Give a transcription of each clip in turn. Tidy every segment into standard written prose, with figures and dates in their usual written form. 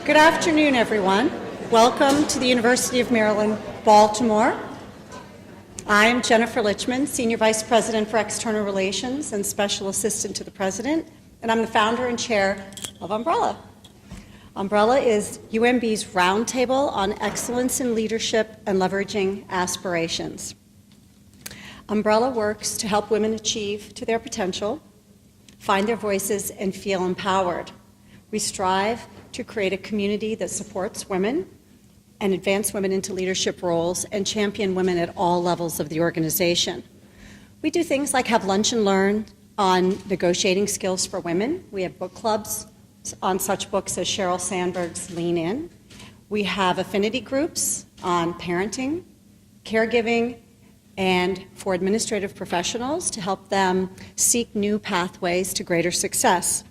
Good afternoon, everyone. Welcome to the University of Maryland, Baltimore. I am Jennifer Lichman, Senior Vice President for External Relations and Special Assistant to the President, and I'm the founder and chair of Umbrella. Umbrella is UMB's roundtable on excellence in leadership and leveraging aspirations. Umbrella works to help women achieve to their potential, find their voices, and feel empowered. We strive to create a community that supports women and advance women into leadership roles and champion women at all levels of the organization. We do things like have lunch and learn on negotiating skills for women. We have book clubs on such books as Sheryl Sandberg's Lean In. We have affinity groups on parenting, caregiving, and for administrative professionals to help them seek new pathways to greater success.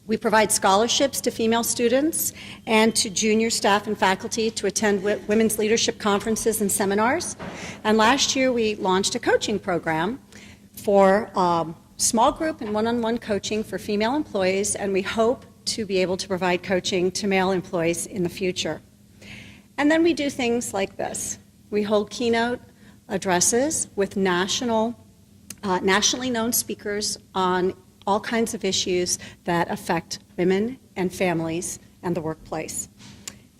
We provide scholarships to female students and to junior staff and faculty to attend women's leadership conferences and seminars. And last year we launched a coaching program for small group and one-on-one coaching for female employees, and we hope to be able to provide coaching to male employees in the future. And then we do things like this. We hold keynote addresses with nationally known speakers on all kinds of issues that affect women and families and the workplace.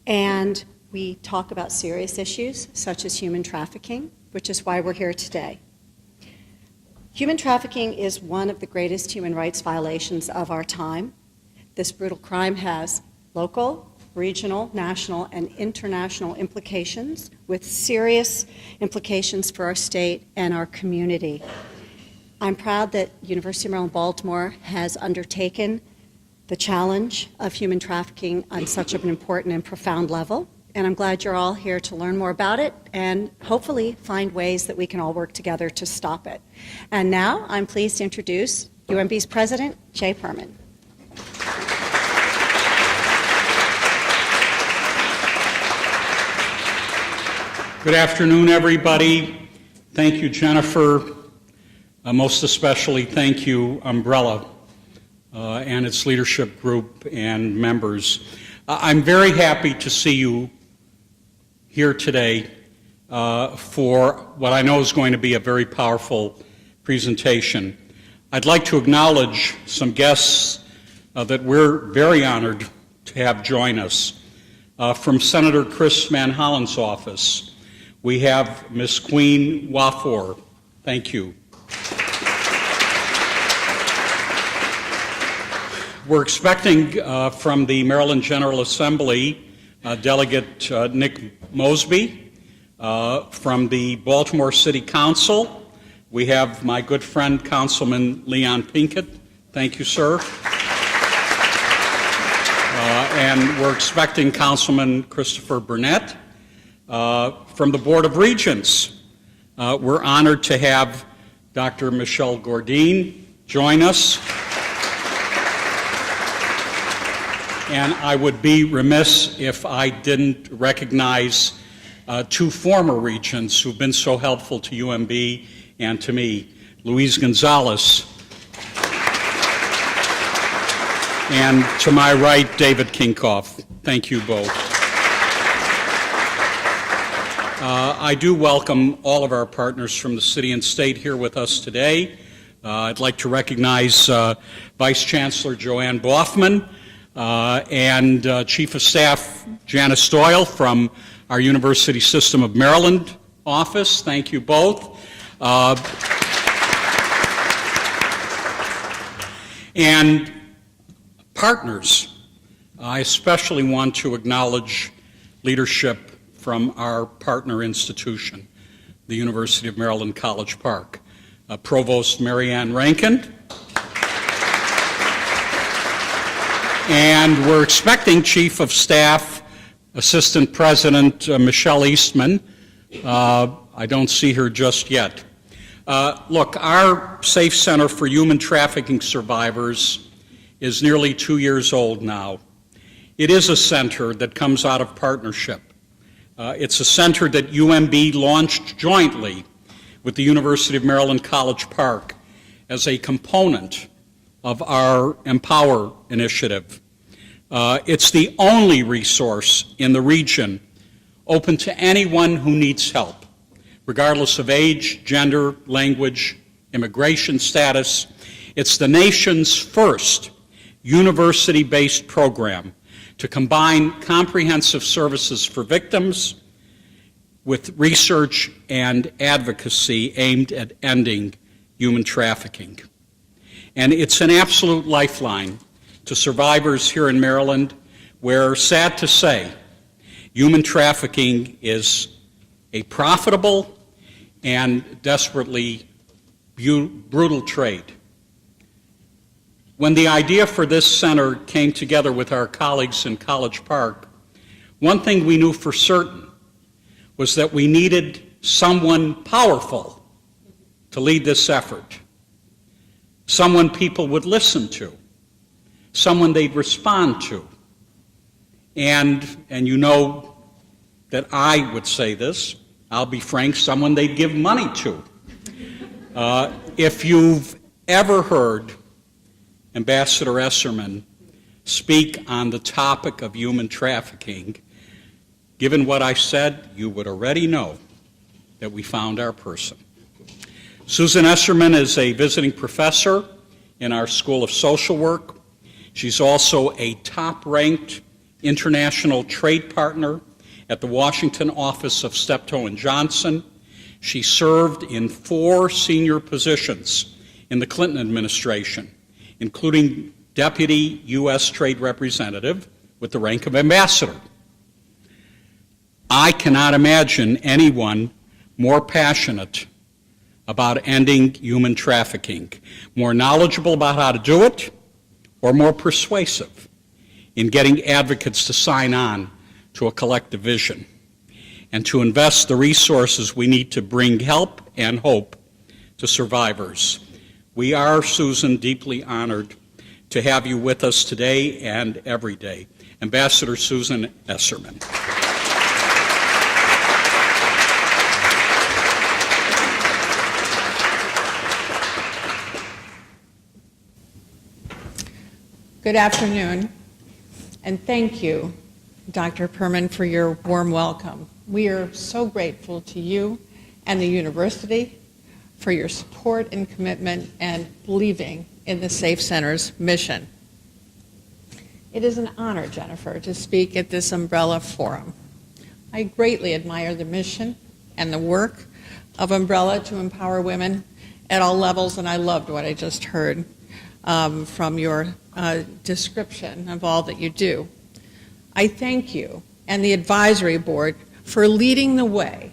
And we talk about serious issues such as human trafficking, which is why we're here today. Human trafficking is one of the greatest human rights violations of our time. This brutal crime has local, regional, national, and international implications with serious implications for our state and our community. I'm proud that University of Maryland, Baltimore has undertaken the challenge of human trafficking on such an important and profound level, and I'm glad you're all here to learn more about it and hopefully find ways that we can all work together to stop it. And now I'm pleased to introduce UMB's President, Jay Perman. Good afternoon, everybody. Thank you, Jennifer. Most especially, thank you, Umbrella, and its leadership group and members. I'm very happy to see you here today for what I know is going to be a very powerful presentation. I'd like to acknowledge some guests that we're very honored to have join us. From Senator Chris Van Hollen's office, we have Ms. Queen Wafor. Thank you. We're expecting from the Maryland General Assembly Delegate Nick Mosby. From the Baltimore City Council, we have my good friend Councilman Leon Pinkett. Thank you, sir. And we're expecting Councilman Christopher Burnett. From the Board of Regents, we're honored to have Dr. Michelle Gordine join us. And I would be remiss if I didn't recognize two former regents who've been so helpful to UMB and to me, Luis Gonzalez, and to my right, David Kinkoff. Thank you both. I do welcome all of our partners from the city and state here with us today. I'd like to recognize Vice Chancellor Joanne Boffman and Chief of Staff Janice Doyle from our University System of Maryland office. Thank you both. And partners, I especially want to acknowledge leadership from our partner institution, the University of Maryland College Park. Provost Marianne Rankin. And we're expecting Chief of Staff, Assistant President Michelle Eastman. I don't see her just yet. Look, our Safe Center for Human Trafficking Survivors is nearly 2 years old now. It is a center that comes out of partnership. It's a center that UMB launched jointly with the University of Maryland College Park as a component of our Empower initiative. It's the only resource in the region open to anyone who needs help, regardless of age, gender, language, immigration status. It's the nation's first university-based program to combine comprehensive services for victims with research and advocacy aimed at ending human trafficking. And it's an absolute lifeline to survivors here in Maryland, where, sad to say, human trafficking is a profitable and desperately brutal trade. When the idea for this center came together with our colleagues in College Park, one thing we knew for certain was that we needed someone powerful to lead this effort, someone people would listen to, someone they'd respond to. And you know that I would say this, I'll be frank, someone they'd give money to. If you've ever heard Ambassador Esserman speak on the topic of human trafficking, given what I said, you would already know that we found our person. Susan Esserman is a visiting professor in our School of Social Work. She's also a top-ranked international trade partner at the Washington office of Steptoe and Johnson. She served in 4 senior positions in the Clinton administration, including Deputy U.S. Trade Representative with the rank of Ambassador. I cannot imagine anyone more passionate about ending human trafficking, more knowledgeable about how to do it, or more persuasive in getting advocates to sign on to a collective vision and to invest the resources we need to bring help and hope to survivors. We are, Susan, deeply honored to have you with us today and every day. Ambassador Susan Esserman. Good afternoon, and thank you, Dr. Perman, for your warm welcome. We are so grateful to you and the university for your support and commitment and believing in the Safe Center's mission. It is an honor, Jennifer, to speak at this Umbrella Forum. I greatly admire the mission and the work of Umbrella to empower women at all levels, and I loved what I just heard from your description of all that you do. I thank you and the advisory board for leading the way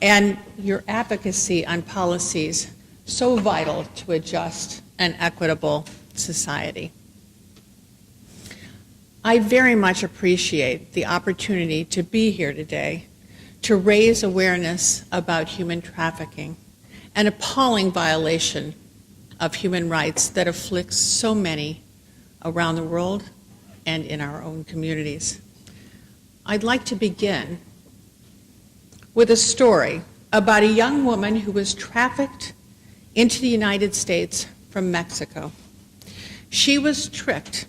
and your advocacy on policies so vital to a just and equitable society. I very much appreciate the opportunity to be here today to raise awareness about human trafficking, an appalling violation of human rights that afflicts so many around the world and in our own communities. I'd like to begin with a story about a young woman who was trafficked into the United States from Mexico. She was tricked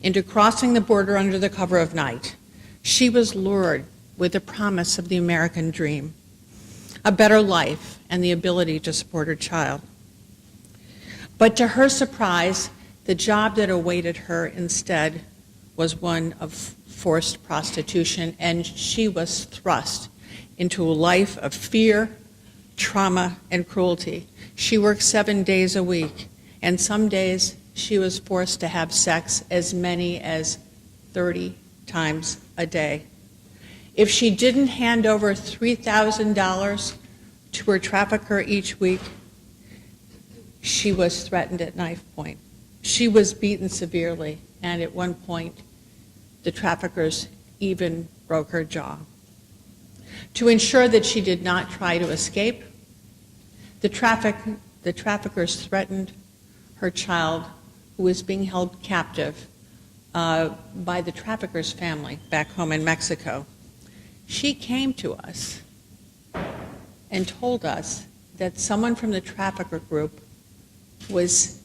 into crossing the border under the cover of night. She was lured with the promise of the American dream, a better life, and the ability to support her child. But to her surprise, the job that awaited her instead was one of forced prostitution, and she was thrust into a life of fear, trauma, and cruelty. She worked 7 days a week, and some days she was forced to have sex as many as 30 times a day. If she didn't hand over $3,000 to her trafficker each week, she was threatened at knife point. She was beaten severely, and at one point, the traffickers even broke her jaw. To ensure that she did not try to escape, the traffickers threatened her child, who was being held captive by the trafficker's family back home in Mexico. She came to us and told us that someone from the trafficker group was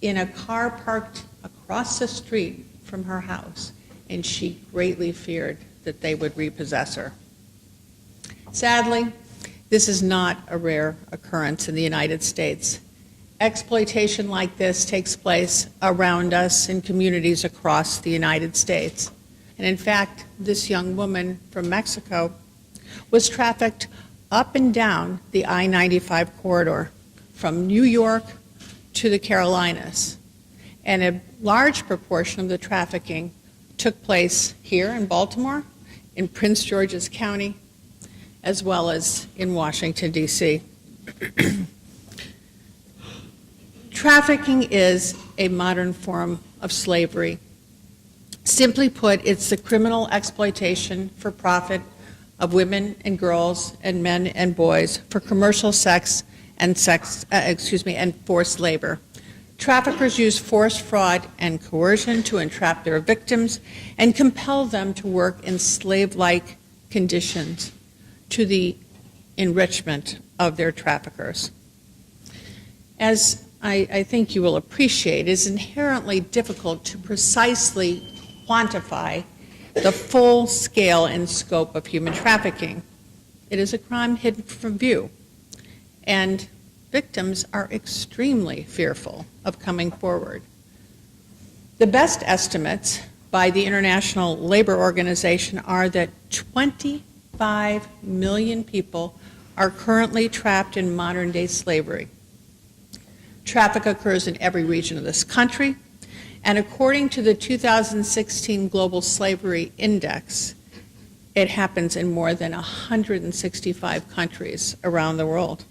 in a car parked across the street from her house, and she greatly feared that they would repossess her. Sadly, this is not a rare occurrence in the United States. Exploitation like this takes place around us in communities across the United States. And in fact, this young woman from Mexico was trafficked up and down the I-95 corridor from New York to the Carolinas. And a large proportion of the trafficking took place here in Baltimore, in Prince George's County, as well as in Washington, D.C. Trafficking is a modern form of slavery. Simply put, it's the criminal exploitation for profit of women and girls and men and boys for commercial sex and forced labor. Traffickers use force, fraud, and coercion to entrap their victims and compel them to work in slave-like conditions to the enrichment of their traffickers. As I think you will appreciate, it is inherently difficult to precisely quantify the full scale and scope of human trafficking. It is a crime hidden from view, and victims are extremely fearful of coming forward. The best estimates by the International Labor Organization are that 25 million people are currently trapped in modern-day slavery. Traffic occurs in every region of this country, and according to the 2016 Global Slavery Index, it happens in more than 165 countries around the world.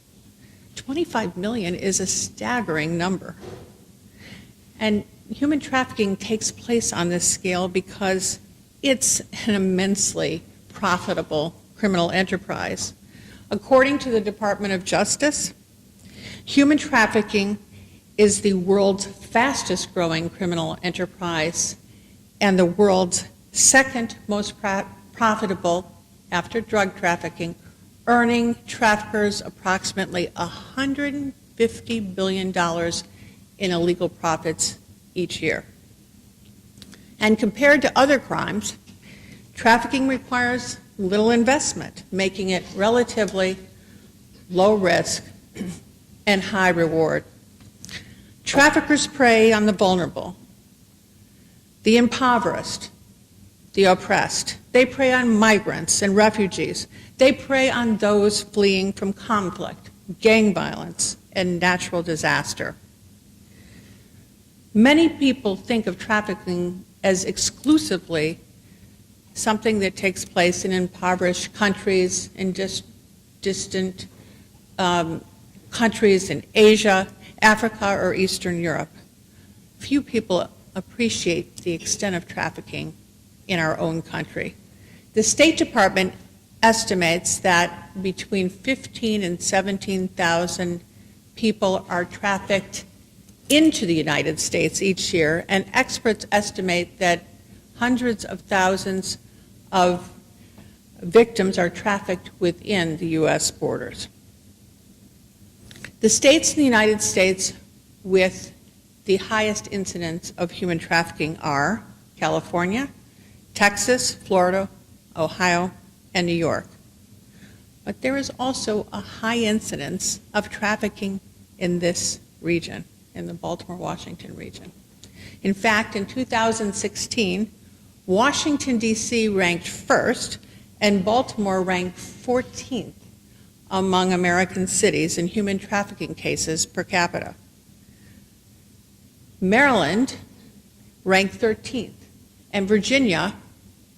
25 million is a staggering number. And human trafficking takes place on this scale because it's an immensely profitable criminal enterprise. According to the Department of Justice, human trafficking is the world's fastest growing criminal enterprise and the world's second most profitable after drug trafficking, earning traffickers approximately $150 billion in illegal profits each year. And compared to other crimes, trafficking requires little investment, making it relatively low risk and high reward. Traffickers prey on the vulnerable, the impoverished, the oppressed. They prey on migrants and refugees. They prey on those fleeing from conflict, gang violence, and natural disaster. Many people think of trafficking as exclusively something that takes place in impoverished countries, in distant countries in Asia, Africa, or Eastern Europe. Few people appreciate the extent of trafficking in our own country. The State Department estimates that between 15 and 17,000 people are trafficked into the United States each year, and experts estimate that hundreds of thousands of victims are trafficked within the U.S. borders. The states in the United States with the highest incidence of human trafficking are California, Texas, Florida, Ohio, and New York. But there is also a high incidence of trafficking in this region, in the Baltimore-Washington region. In fact, in 2016, Washington, D.C. ranked first, and Baltimore ranked 14th among American cities in human trafficking cases per capita. Maryland ranked 13th, and Virginia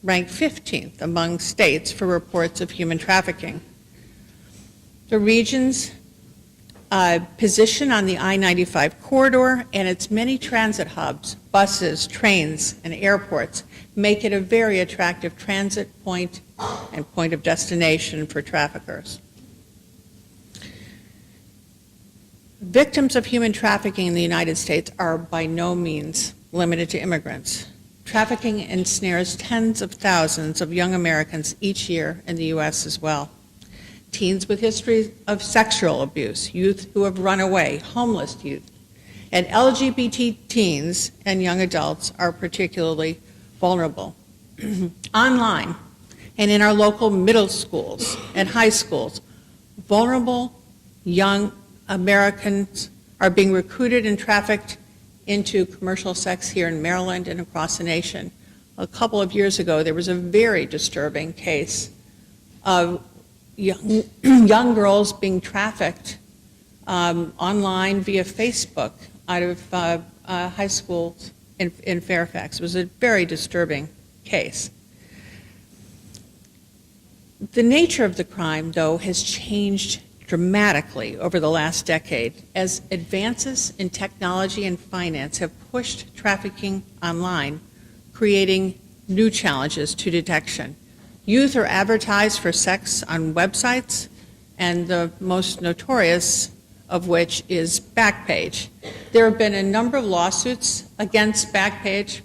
ranked 15th among states for reports of human trafficking. The region's position on the I-95 corridor and its many transit hubs, buses, trains, and airports make it a very attractive transit point and point of destination for traffickers. Victims of human trafficking in the United States are by no means limited to immigrants. Trafficking ensnares tens of thousands of young Americans each year in the U.S. as well. Teens with histories of sexual abuse, youth who have run away, homeless youth, And LGBT teens and young adults are particularly vulnerable. Online and in our local middle schools and high schools, vulnerable young Americans are being recruited and trafficked into commercial sex here in Maryland and across the nation. A couple of years ago, there was a very disturbing case of young girls being trafficked online via Facebook out of high schools in Fairfax. It was a very disturbing case. The nature of the crime, though, has changed dramatically over the last decade as advances in technology and finance have pushed trafficking online, creating new challenges to detection. Youth are advertised for sex on websites, and the most notorious of which is Backpage. There have been a number of lawsuits against Backpage,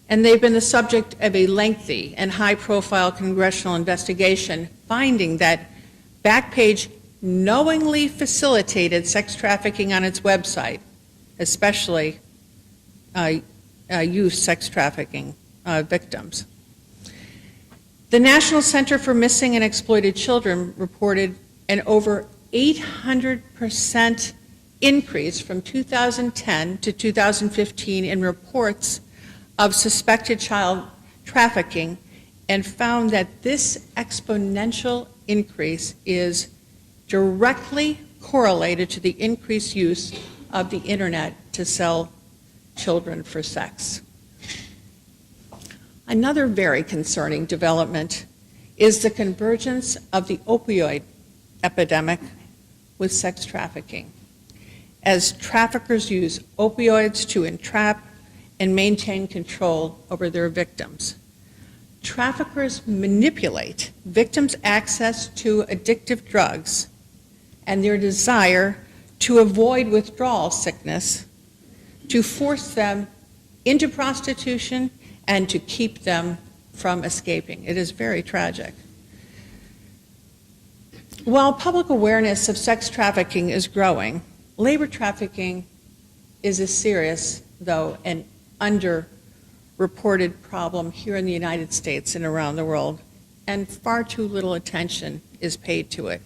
and they've been the subject of a lengthy and high-profile congressional investigation, finding that Backpage knowingly facilitated sex trafficking on its website, especially youth sex trafficking victims. The National Center for Missing and Exploited Children reported an over 800% increase from 2010 to 2015 in reports of suspected child trafficking, and found that this exponential increase is directly correlated to the increased use of the internet to sell children for sex. Another very concerning development is the convergence of the opioid epidemic with sex trafficking, as traffickers use opioids to entrap and maintain control over their victims. Traffickers manipulate victims' access to addictive drugs and their desire to avoid withdrawal sickness, to force them into prostitution and to keep them from escaping. It is very tragic. While public awareness of sex trafficking is growing, labor trafficking is a serious, though, and underreported problem here in the United States and around the world, and far too little attention is paid to it.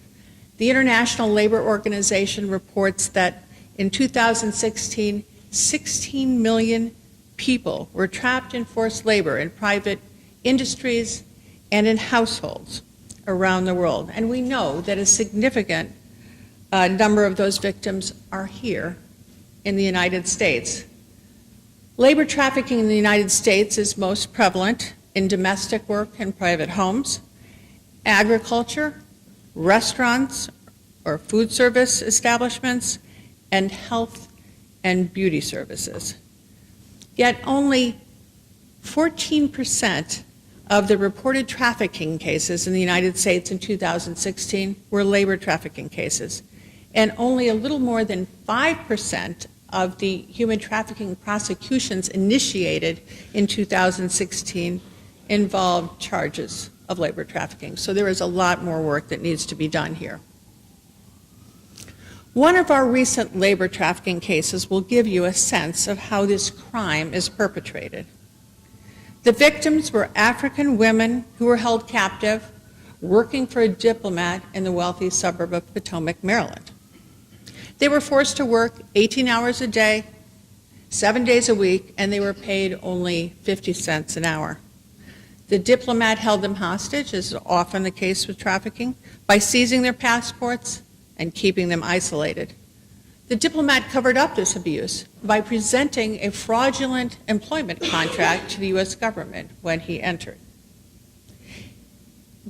The International Labor Organization reports that in 2016, 16 million people were trapped in forced labor in private industries and in households around the world. And we know that a significant number of those victims are here in the United States. Labor trafficking in the United States is most prevalent in domestic work and private homes, agriculture, restaurants or food service establishments, and health and beauty services. Yet only 14% of the reported trafficking cases in the United States in 2016 were labor trafficking cases, and only a little more than 5% of the human trafficking prosecutions initiated in 2016 involved charges of labor trafficking. So there is a lot more work that needs to be done here. One of our recent labor trafficking cases will give you a sense of how this crime is perpetrated. The victims were African women who were held captive working for a diplomat in the wealthy suburb of Potomac, Maryland. They were forced to work 18 hours a day, 7 days a week, and they were paid only 50 cents an hour. The diplomat held them hostage, as is often the case with trafficking, by seizing their passports and keeping them isolated. The diplomat covered up this abuse by presenting a fraudulent employment contract to the U.S. government when he entered.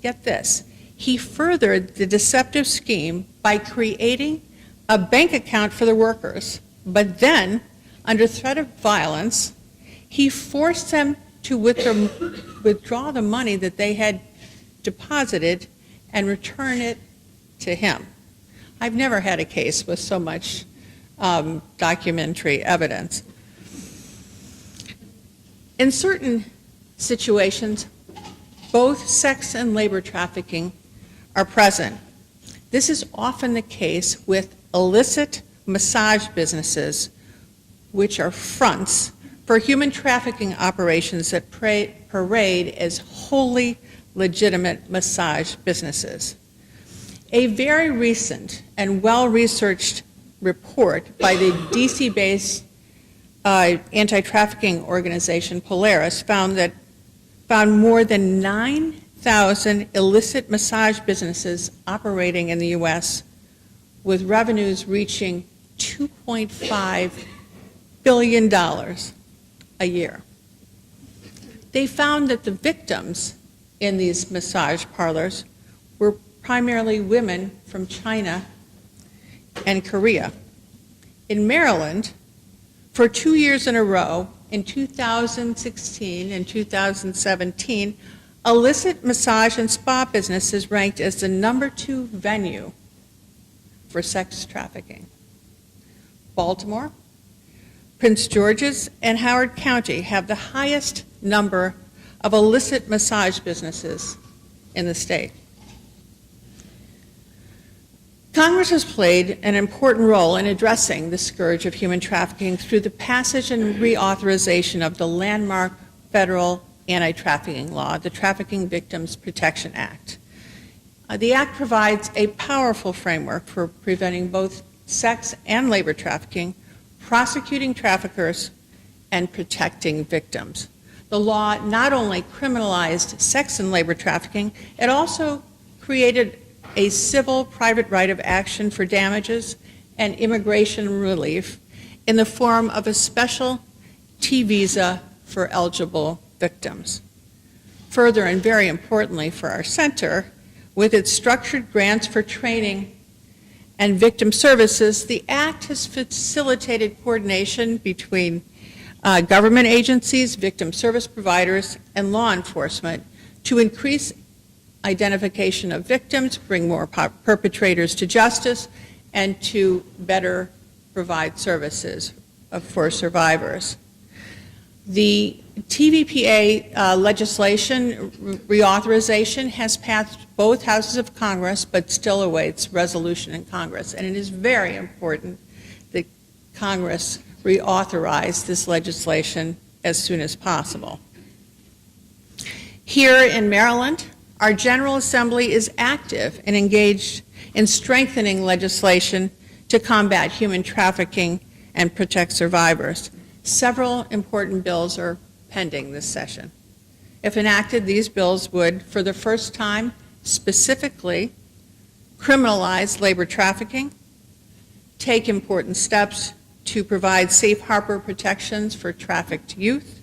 Get this, he furthered the deceptive scheme by creating a bank account for the workers, but then, under threat of violence, he forced them to withdraw the money that they had deposited and return it to him. I've never had a case with so much documentary evidence. In certain situations, both sex and labor trafficking are present. This is often the case with illicit massage businesses, which are fronts for human trafficking operations that parade as wholly legitimate massage businesses. A very recent and well-researched report by the DC-based anti-trafficking organization Polaris found more than 9,000 illicit massage businesses operating in the U.S. with revenues reaching $2.5 billion a year. They found that the victims in these massage parlors were primarily women from China and Korea. In Maryland, for 2 years in a row, in 2016 and 2017, illicit massage and spa businesses ranked as the #2 venue for sex trafficking. Baltimore, Prince George's, and Howard County have the highest number of illicit massage businesses in the state. Congress has played an important role in addressing the scourge of human trafficking through the passage and reauthorization of the landmark federal anti-trafficking law, the Trafficking Victims Protection Act. The act provides a powerful framework for preventing both sex and labor trafficking, prosecuting traffickers, and protecting victims. The law not only criminalized sex and labor trafficking, it also created a civil private right of action for damages and immigration relief in the form of a special T-visa for eligible victims. Further, and very importantly for our center, with its structured grants for training and victim services, the Act has facilitated coordination between government agencies, victim service providers, and law enforcement to increase identification of victims, bring more perpetrators to justice, and to better provide services for survivors. The TVPA legislation reauthorization has passed both houses of Congress, but still awaits resolution in Congress. And it is very important that Congress reauthorize this legislation as soon as possible. Here in Maryland, our General Assembly is active and engaged in strengthening legislation to combat human trafficking and protect survivors. Several important bills are pending this session. If enacted, these bills would, for the first time, specifically criminalize labor trafficking, take important steps to provide safe harbor protections for trafficked youth,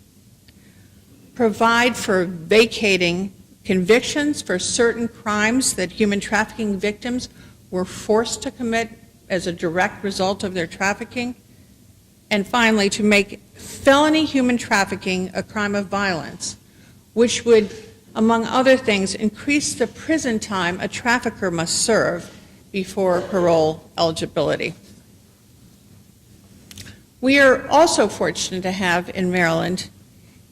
provide for vacating convictions for certain crimes that human trafficking victims were forced to commit as a direct result of their trafficking, and finally, to make felony human trafficking a crime of violence, which would, among other things, increase the prison time a trafficker must serve before parole eligibility. We are also fortunate to have in Maryland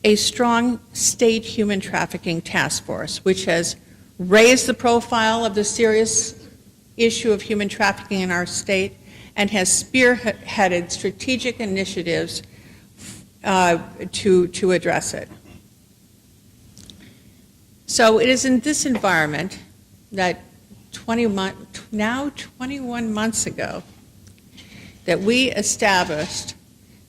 a strong state human trafficking task force, which has raised the profile of the serious issue of human trafficking in our state and has spearheaded strategic initiatives to address it. So it is in this environment that 21 months ago that we established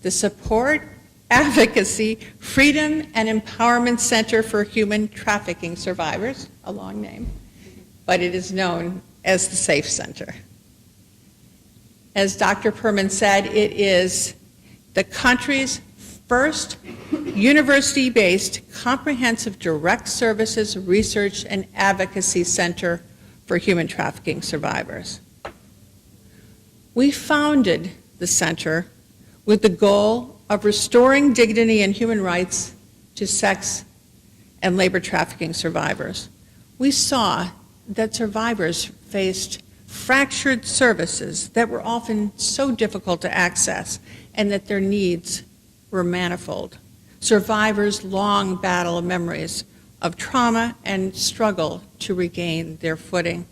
the Support, Advocacy, Freedom, and Empowerment Center for Human Trafficking Survivors, a long name, but it is known as the SAFE Center. As Dr. Perman said, it is the country's first university-based comprehensive direct services, research, and advocacy center for human trafficking survivors. We founded the center with the goal of restoring dignity and human rights to sex and labor trafficking survivors. We saw that survivors faced fractured services that were often so difficult to access and that their needs were manifold. Survivors long battle memories of trauma and struggle to regain their footing.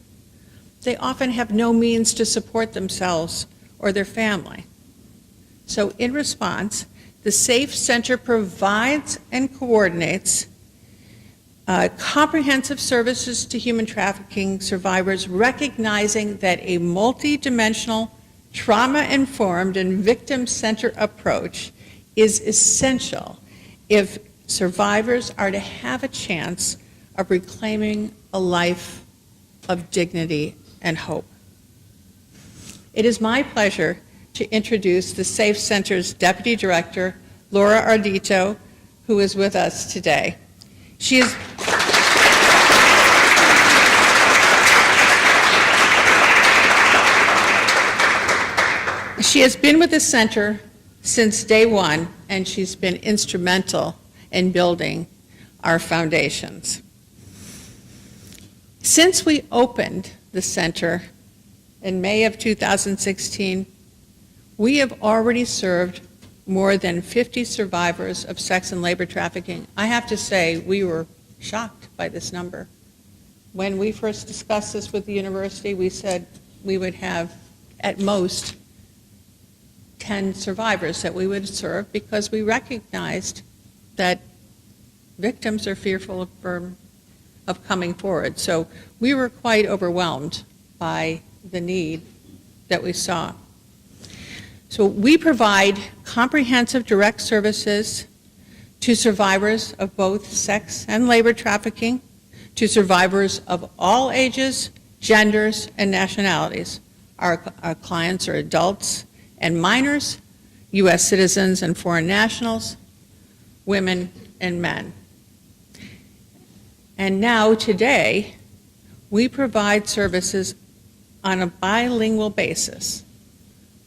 They often have no means to support themselves or their family. So in response, the SAFE Center provides and coordinates comprehensive services to human trafficking survivors, recognizing that a multidimensional, trauma-informed, and victim-centered approach is essential if survivors are to have a chance of reclaiming a life of dignity and hope. It is my pleasure to introduce the SAFE Center's Deputy Director, Laura Ardito, who is with us today. She has been with the center since day one, and she's been instrumental in building our foundations. Since we opened the center in May of 2016, we have already served more than 50 survivors of sex and labor trafficking. I have to say, we were shocked by this number. When we first discussed this with the university, we said we would have at most 10 survivors that we would serve, because we recognized that victims are fearful of coming forward. So we were quite overwhelmed by the need that we saw. So we provide comprehensive direct services to survivors of both sex and labor trafficking, to survivors of all ages, genders, and nationalities. Our clients are adults and minors, U.S. citizens and foreign nationals, women and men. And now, today, we provide services on a bilingual basis: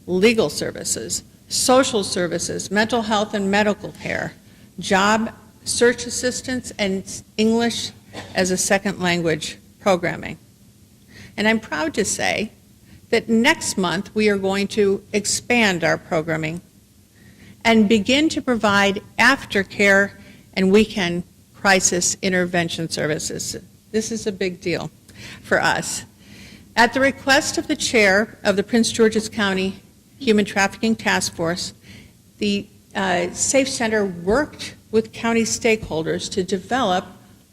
legal services, social services, mental health and medical care, job search assistance, and English as a second language programming. And I'm proud to say that next month we are going to expand our programming and begin to provide aftercare and weekend crisis intervention services. This is a big deal for us. At the request of the chair of the Prince George's County Human Trafficking Task Force, the SAFE Center worked with county stakeholders to develop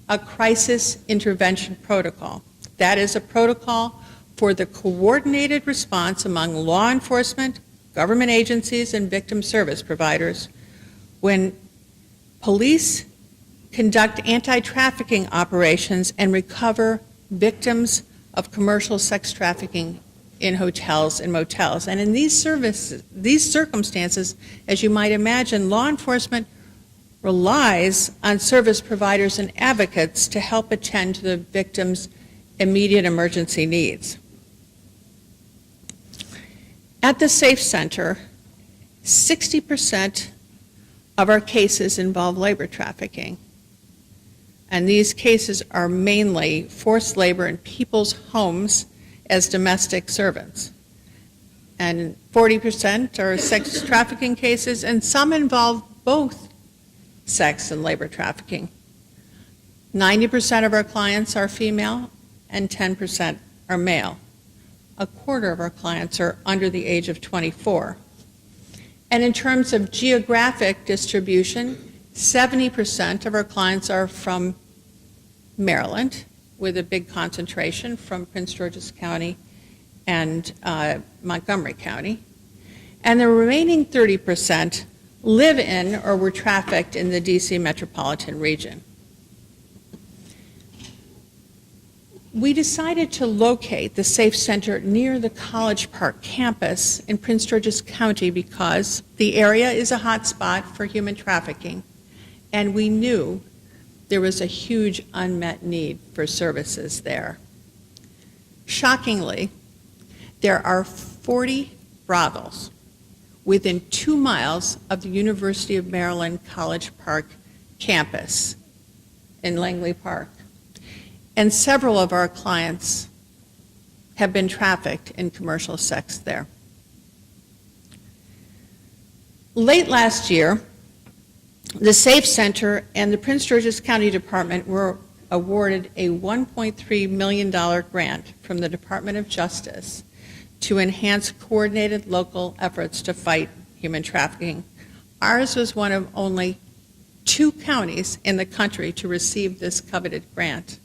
a crisis intervention protocol. That is a protocol for the coordinated response among law enforcement, government agencies, and victim service providers when police conduct anti-trafficking operations and recover victims of commercial sex trafficking in hotels and motels. And in these circumstances, as you might imagine, law enforcement relies on service providers and advocates to help attend to the victim's immediate emergency needs. At the SAFE Center, 60% of our cases involve labor trafficking. And these cases are mainly forced labor in people's homes as domestic servants. And 40% are sex trafficking cases, and some involve both sex and labor trafficking. 90% of our clients are female, and 10% are male. A quarter of our clients are under the age of 24. And in terms of geographic distribution, 70% of our clients are from Maryland, with a big concentration from Prince George's County and Montgomery County. And the remaining 30% live in or were trafficked in the DC metropolitan region. We decided to locate the SAFE Center near the College Park campus in Prince George's County because the area is a hot spot for human trafficking, and we knew there was a huge unmet need for services there. Shockingly, there are 40 brothels within 2 miles of the University of Maryland College Park campus in Langley Park. And several of our clients have been trafficked in commercial sex there. Late last year, the SAFE Center and the Prince George's County Department were awarded a $1.3 million grant from the Department of Justice to enhance coordinated local efforts to fight human trafficking. Ours was one of only 2 counties in the country to receive this coveted grant.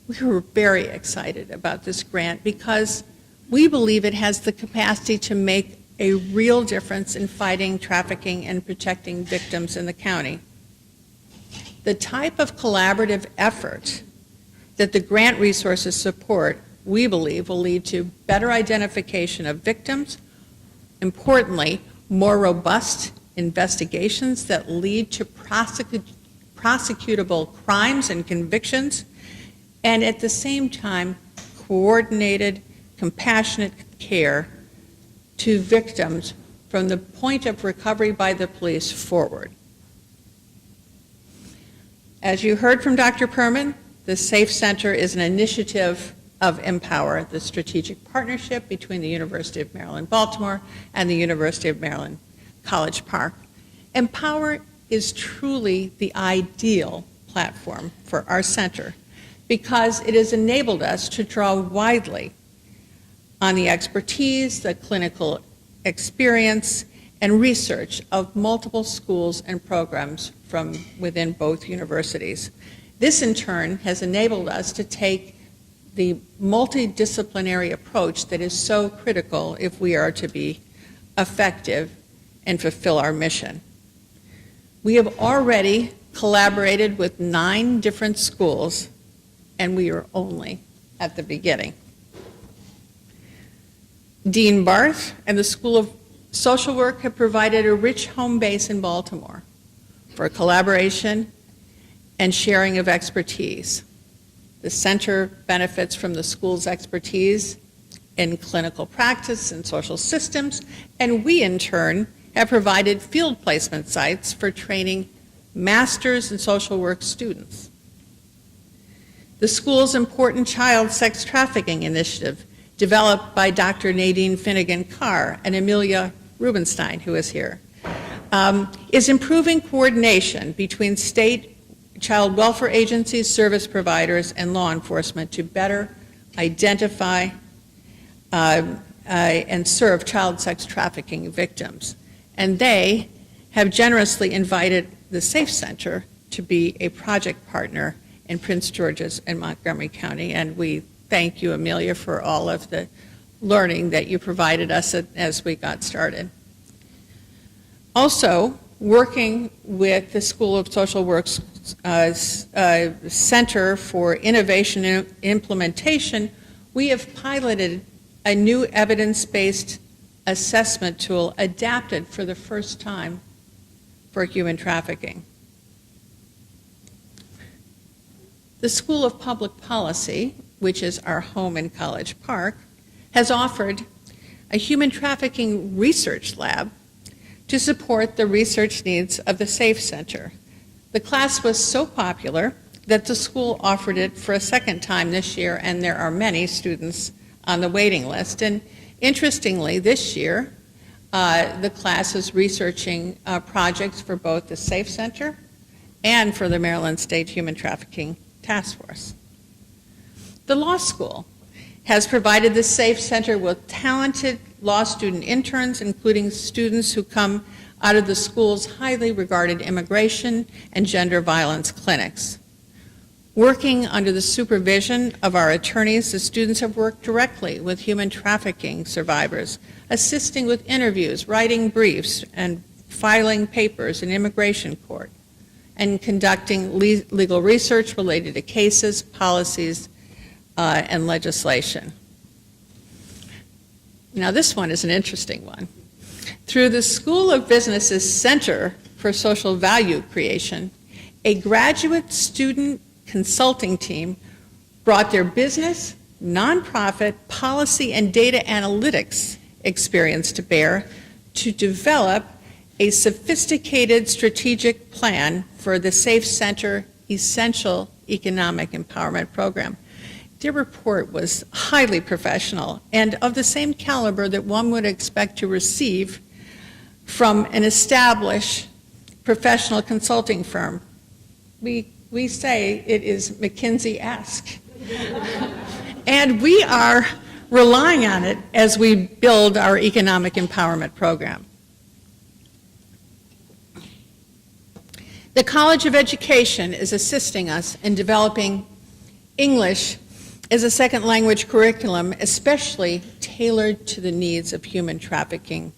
We were very excited about this grant because we believe it has the capacity to make a real difference in fighting trafficking and protecting victims in the county. The type of collaborative effort that the grant resources support, we believe, will lead to better identification of victims, importantly, more robust investigations that lead to prosecutable crimes and convictions, and at the same time, coordinated, compassionate care to victims from the point of recovery by the police forward. As you heard from Dr. Perman, the SAFE Center is an initiative of Empower, the strategic partnership between the University of Maryland, Baltimore, and the University of Maryland, College Park. Empower is truly the ideal platform for our center because it has enabled us to draw widely on the expertise, the clinical experience, and research of multiple schools and programs from within both universities. This, in turn, has enabled us to take the multidisciplinary approach that is so critical if we are to be effective and fulfill our mission. We have already collaborated with 9 different schools, and we are only at the beginning. Dean Barth and the School of Social Work have provided a rich home base in Baltimore for collaboration and sharing of expertise. The center benefits from the school's expertise in clinical practice and social systems, and we, in turn, have provided field placement sites for training masters in social work students. The school's important child sex trafficking initiative, developed by Dr. Nadine Finnegan-Carr and Amelia Rubenstein, who is here, is improving coordination between state child welfare agencies, service providers, and law enforcement to better identify and serve child sex trafficking victims. And they have generously invited the SAFE Center to be a project partner in Prince George's and Montgomery County, and we thank you, Amelia, for all of the learning that you provided us as we got started. Also, working with the School of Social Work's Center for Innovation and Implementation, we have piloted a new evidence-based assessment tool adapted for the first time for human trafficking. The School of Public Policy, which is our home in College Park, has offered a human trafficking research lab to support the research needs of the SAFE Center. The class was so popular that the school offered it for a second time this year, and there are many students on the waiting list. And interestingly, this year, the class is researching projects for both the SAFE Center and for the Maryland State Human Trafficking Task Force. The law school has provided the SAFE Center with talented law student interns, including students who come out of the school's highly regarded immigration and gender violence clinics. Working under the supervision of our attorneys, the students have worked directly with human trafficking survivors, assisting with interviews, writing briefs, and filing papers in immigration court, and conducting legal research related to cases, policies, and legislation. Now, this one is an interesting one. Through the School of Business's Center for Social Value Creation, a graduate student consulting team brought their business, nonprofit, policy, and data analytics experience to bear to develop a sophisticated strategic plan for the SAFE Center Essential Economic Empowerment Program. Their report was highly professional and of the same caliber that one would expect to receive from an established professional consulting firm. We say it is McKinsey-esque. And we are relying on it as we build our economic empowerment program. The College of Education is assisting us in developing English as a second language curriculum, especially tailored to the needs of human trafficking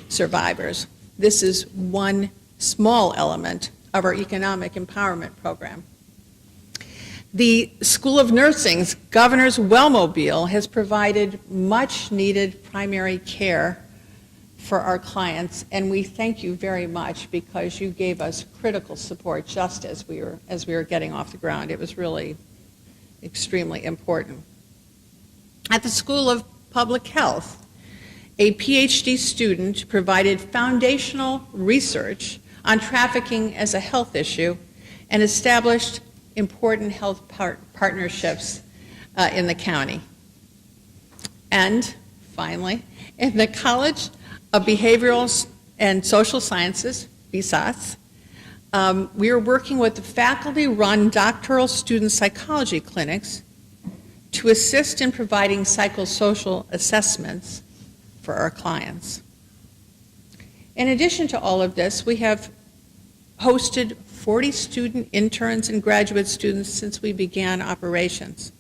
survivors. This is one small element of our economic empowerment program. The School of Nursing's Governor's Wellmobile has provided much needed primary care for our clients, and we thank you very much because you gave us critical support just as we were getting off the ground. It was really extremely important. At the School of Public Health, a PhD student provided foundational research on trafficking as a health issue and established important health partnerships in the county. And finally, in the College of Behavioral and Social Sciences, BSOS, we are working with the faculty-run doctoral student psychology clinics to assist in providing psychosocial assessments for our clients. In addition to all of this, we have hosted 40 student interns and graduate students since we began operations,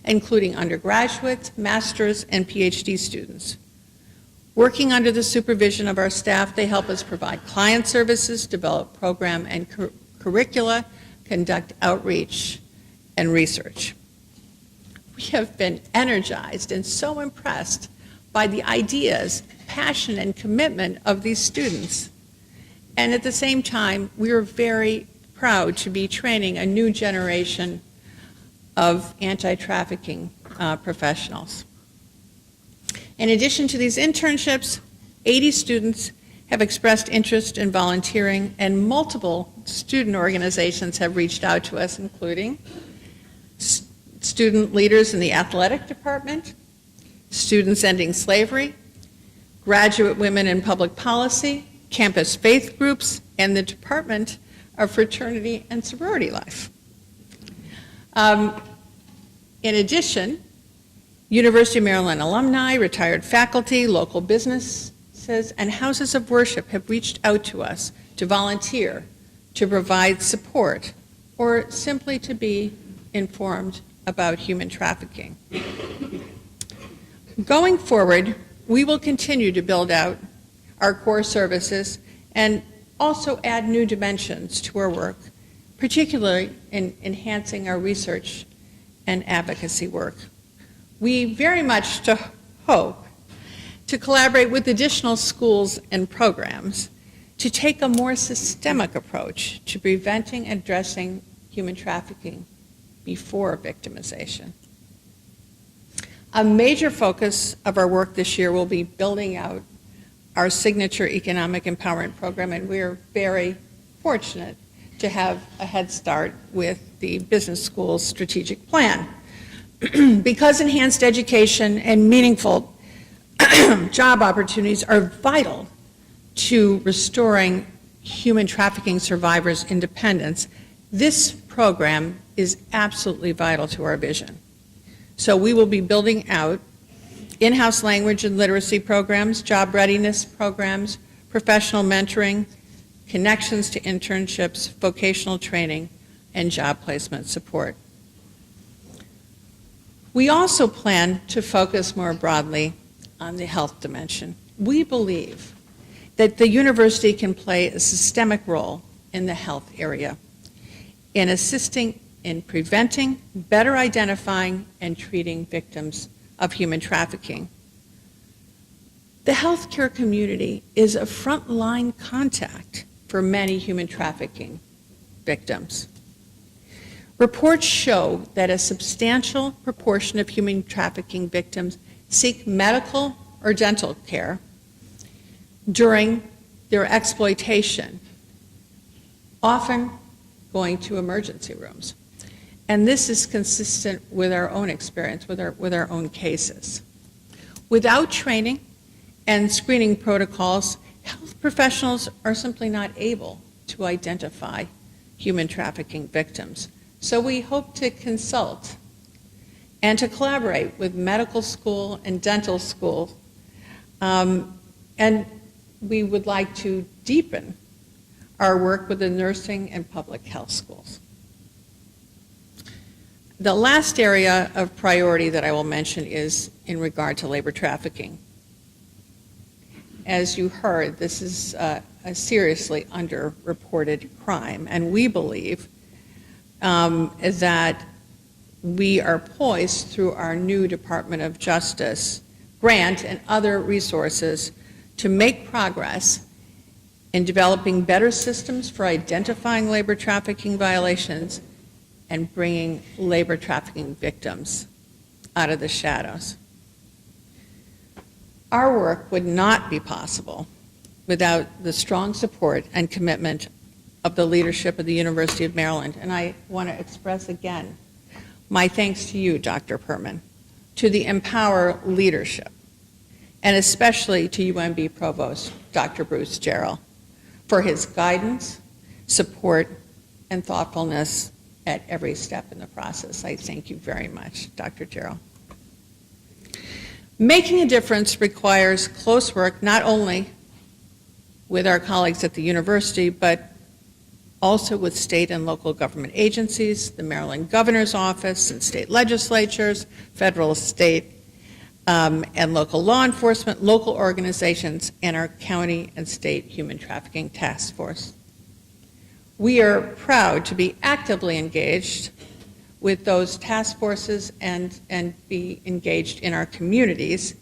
including undergraduates, master's, and PhD students. Working under the supervision of our staff, they help us provide client services, develop program and curricula, conduct outreach and research. We have been energized and so impressed by the ideas, passion, and commitment of these students. And at the same time, we are very proud to be training a new generation of anti-trafficking professionals. In addition to these internships, 80 students have expressed interest in volunteering, and multiple student organizations have reached out to us, including student leaders in the athletic department, Students Ending Slavery, Graduate Women in Public Policy, campus faith groups, and the Department of Fraternity and Sorority Life. In addition, University of Maryland alumni, retired faculty, local businesses, and houses of worship have reached out to us to volunteer, to provide support, or simply to be informed about human trafficking. Going forward, we will continue to build out our core services and also add new dimensions to our work, particularly in enhancing our research and advocacy work. We very much hope to collaborate with additional schools and programs to take a more systemic approach to preventing and addressing human trafficking before victimization. A major focus of our work this year will be building out our signature economic empowerment program, and we are very fortunate to have a head start with the business school's strategic plan. Because enhanced education and meaningful job opportunities are vital to restoring human trafficking survivors' independence, this program is absolutely vital to our vision. So we will be building out in-house language and literacy programs, job readiness programs, professional mentoring, connections to internships, vocational training, and job placement support. We also plan to focus more broadly on the health dimension. We believe that the university can play a systemic role in the health area in assisting in preventing, better identifying, and treating victims of human trafficking. The healthcare community is a frontline contact for many human trafficking victims. Reports show that a substantial proportion of human trafficking victims seek medical or dental care during their exploitation, often going to emergency rooms. And this is consistent with our own experience, with our own cases. Without training and screening protocols, health professionals are simply not able to identify human trafficking victims. So we hope to consult and to collaborate with medical school and dental school. And we would like to deepen our work with the nursing and public health schools. The last area of priority that I will mention is in regard to labor trafficking. As you heard, this is a seriously underreported crime, and we believe that we are poised through our new Department of Justice grant and other resources to make progress in developing better systems for identifying labor trafficking violations and bringing labor trafficking victims out of the shadows. Our work would not be possible without the strong support and commitment of the leadership of the University of Maryland. And I want to express again my thanks to you, Dr. Perman, to the Empower leadership, and especially to UMB Provost, Dr. Bruce Jarrell, for his guidance, support, and thoughtfulness at every step in the process. I thank you very much, Dr. Jarrell. Making a difference requires close work not only with our colleagues at the university, but also with state and local government agencies, the Maryland Governor's Office and state legislatures, federal, state, and local law enforcement, local organizations, and our county and state human trafficking task force. We are proud to be actively engaged with those task forces and be engaged in our communities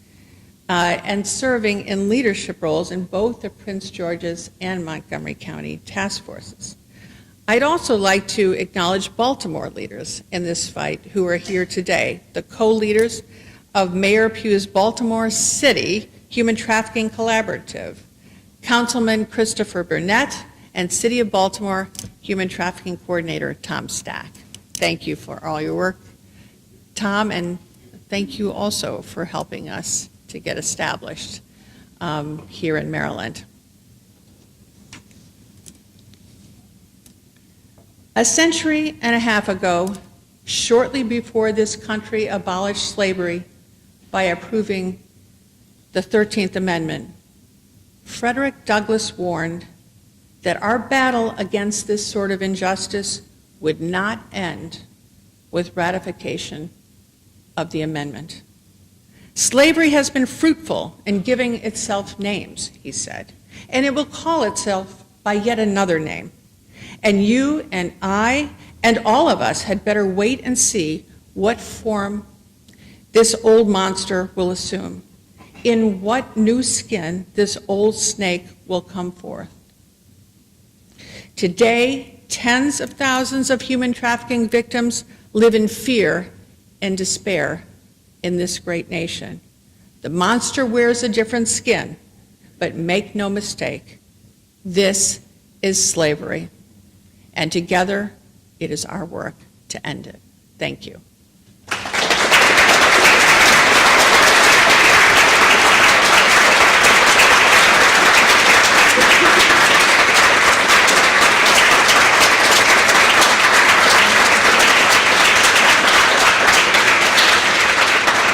and serving in leadership roles in both the Prince George's and Montgomery County task forces. I'd also like to acknowledge Baltimore leaders in this fight who are here today, the co-leaders of Mayor Pugh's Baltimore City Human Trafficking Collaborative, Councilman Christopher Burnett, and City of Baltimore Human Trafficking Coordinator Tom Stack. Thank you for all your work, Tom, and thank you also for helping us to get established here in Maryland. A century and a half ago, shortly before this country abolished slavery by approving the 13th Amendment, Frederick Douglass warned that our battle against this sort of injustice would not end with ratification of the amendment. Slavery has been fruitful in giving itself names, he said, and it will call itself by yet another name. And you and I and all of us had better wait and see what form this old monster will assume, in what new skin this old snake will come forth. Today, tens of thousands of human trafficking victims live in fear and despair in this great nation. The monster wears a different skin, but make no mistake, this is slavery. And together, it is our work to end it. Thank you.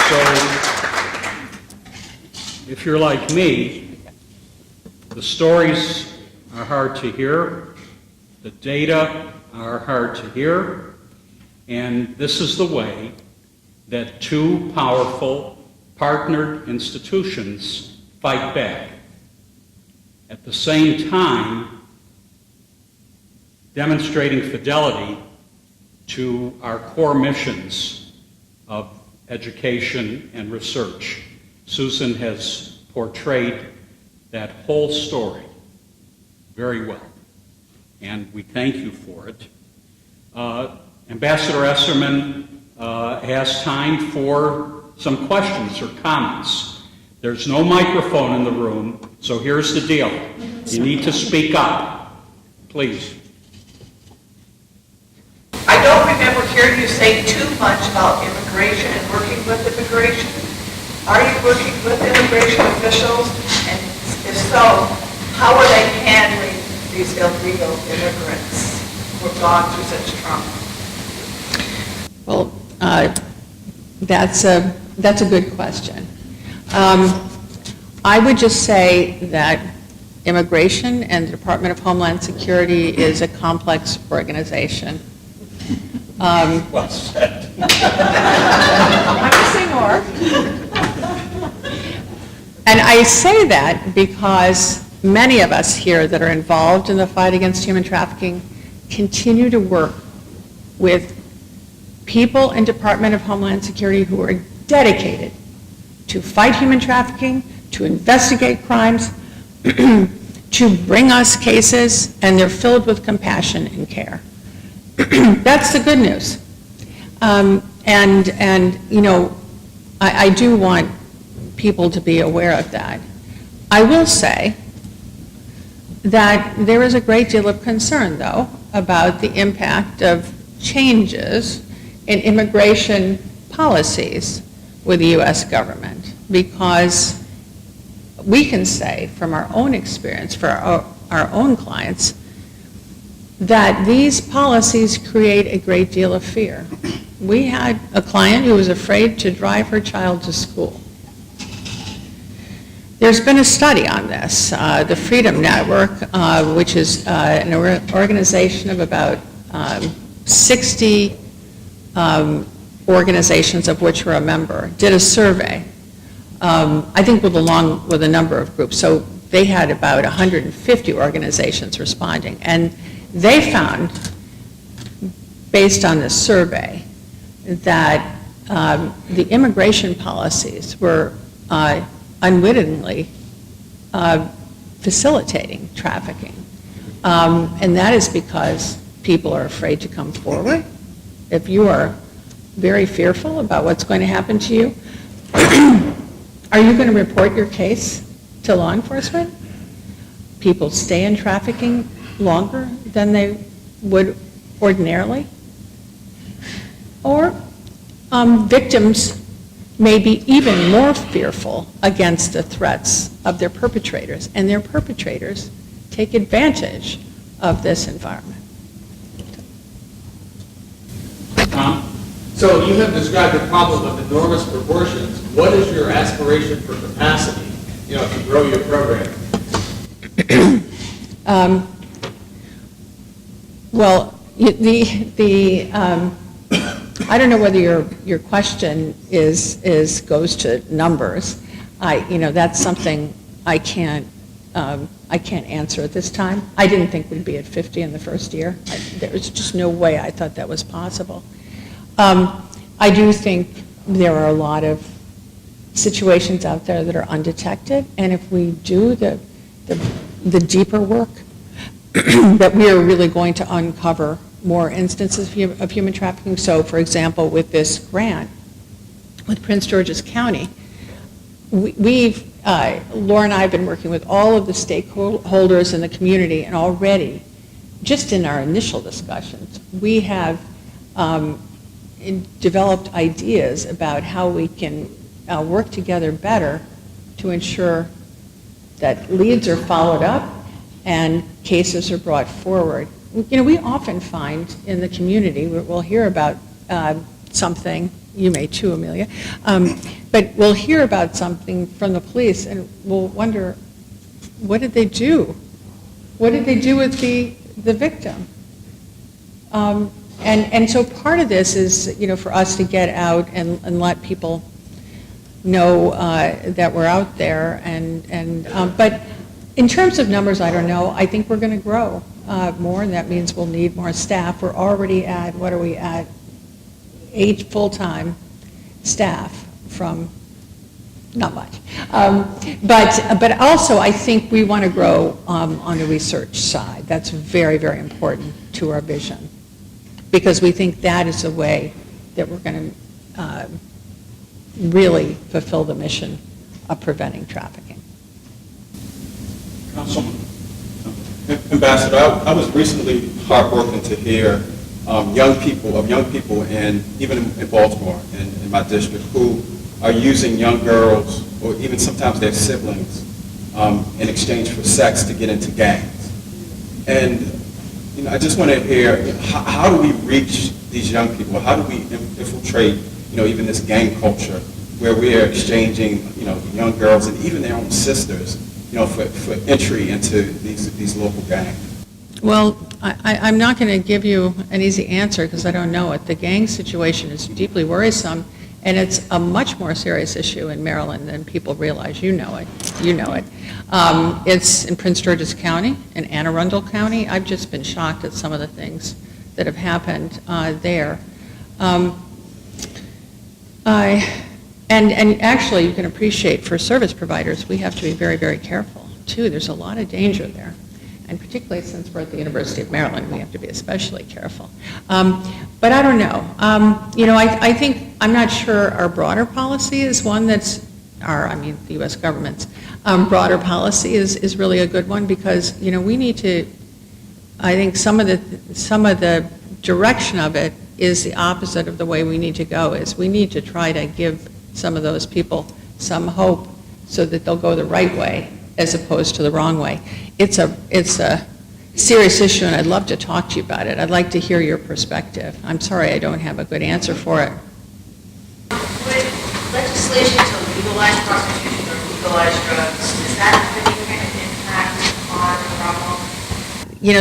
So, if you're like me, the stories are hard to hear, the data are hard to hear, and this is the way that two powerful partnered institutions fight back. At the same time, demonstrating fidelity to our core missions of education and research. Susan has portrayed that whole story very well, and we thank you for it. Ambassador Esserman has time for some questions or comments. There's no microphone in the room, so here's the deal. You need to speak up, please. I don't remember hearing you say too much about immigration and working with immigration. Are you working with immigration officials? And if so, how are they handling these illegal immigrants who have gone through such trauma? Well, That's a good question. I would just say that immigration and the Department of Homeland Security is a complex organization. Well said. I would say more. And I say that because many of us here that are involved in the fight against human trafficking continue to work with people in Department of Homeland Security who are dedicated to fight human trafficking, to investigate crimes, to bring us cases, and they're filled with compassion and care. That's the good news. And you know, I do want people to be aware of that. I will say that there is a great deal of concern, though, about the impact of changes in immigration policies with the U.S. government, because we can say from our own experience for our own clients that these policies create a great deal of fear. We had a client who was afraid to drive her child to school. There's been a study on this. The Freedom Network, which is an organization of about 60 organizations of which we're a member, did a survey, I think along with a number of groups. So they had about 150 organizations responding. And they found, based on this survey, that the immigration policies were unwittingly facilitating trafficking. And that is because people are afraid to come forward. If you are very fearful about what's going to happen to you, are you going to report your case to law enforcement? People stay in trafficking longer than they would ordinarily. Or victims may be even more fearful against the threats of their perpetrators, and their perpetrators take advantage of this environment. Tom? So you have described a problem of enormous proportions. What is your aspiration for capacity, to grow your program? Well, I don't know whether your question goes to numbers. That's something I can't answer at this time. I didn't think we'd be at 50 in the first year. There was just no way I thought that was possible. I do think there are a lot of situations out there that are undetected, and if we do the deeper work, that we are really going to uncover more instances of human trafficking. So, for example, with this grant with Prince George's County, Laura and I have been working with all of the stakeholders in the community, and already, just in our initial discussions, we have developed ideas about how we can work together better to ensure that leads are followed up and cases are brought forward. We often find in the community, we'll hear about something, you may too, Amelia, but we'll hear about something from the police and we'll wonder, what did they do? What did they do with the victim? And so part of this is, for us to get out and let people know that we're out there. But in terms of numbers, I don't know. I think we're going to grow more, and that means we'll need more staff. We're already at, 8 full-time staff from not much. But also, I think we want to grow on the research side. That's very, very important to our vision, because we think that is a way that we're going to really fulfill the mission of preventing trafficking. Councilman? Ambassador, I was recently heartbroken to hear young people, and even in Baltimore, in my district, who are using young girls, or even sometimes their siblings, in exchange for sex to get into gangs. And I just want to hear, how do we reach these young people? How do we infiltrate even this gang culture where we are exchanging, young girls and even their own sisters, for entry into these local gangs? Well, I'm not going to give you an easy answer because I don't know it. The gang situation is deeply worrisome, and it's a much more serious issue in Maryland than people realize. You know it. It's in Prince George's County, in Anne Arundel County. I've just been shocked at some of the things that have happened there. And actually, you can appreciate for service providers, we have to be very, very careful, too. There's a lot of danger there. And particularly since we're at the University of Maryland, we have to be especially careful. But I don't know. I think, I'm not sure our broader policy is one that's, the U.S. government's broader policy is really a good one because, we need to, I think some of the direction of it is the opposite of the way we need to go, is we need to try to give some of those people some hope so that they'll go the right way as opposed to the wrong way. It's a serious issue, and I'd love to talk to you about it. I'd like to hear your perspective. I'm sorry I don't have a good answer for it. Would legislation to legalize prostitution or legalize drugs, does that have any kind of impact on the problem?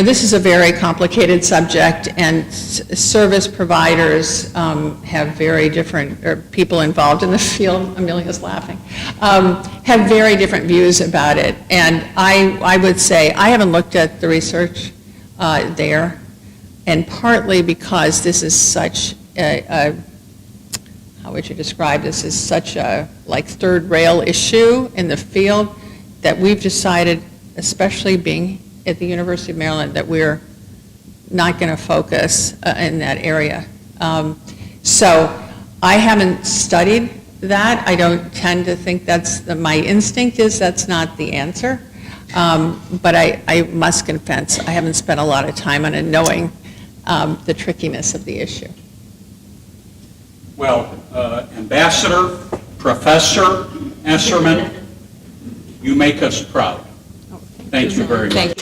This is a very complicated subject, and service providers have very different, or people involved in the field, Amelia's laughing, have very different views about it. And I would say, I haven't looked at the research there, and partly because this is such how would you describe this, is such a third rail issue in the field that we've decided, especially being at the University of Maryland, that we're not going to focus in that area. So I haven't studied that. I don't tend to think my instinct is that's not the answer. But I must confess, I haven't spent a lot of time on it knowing the trickiness of the issue. Well, Ambassador, Professor Esserman, you make us proud. Thank you very much. Thank you.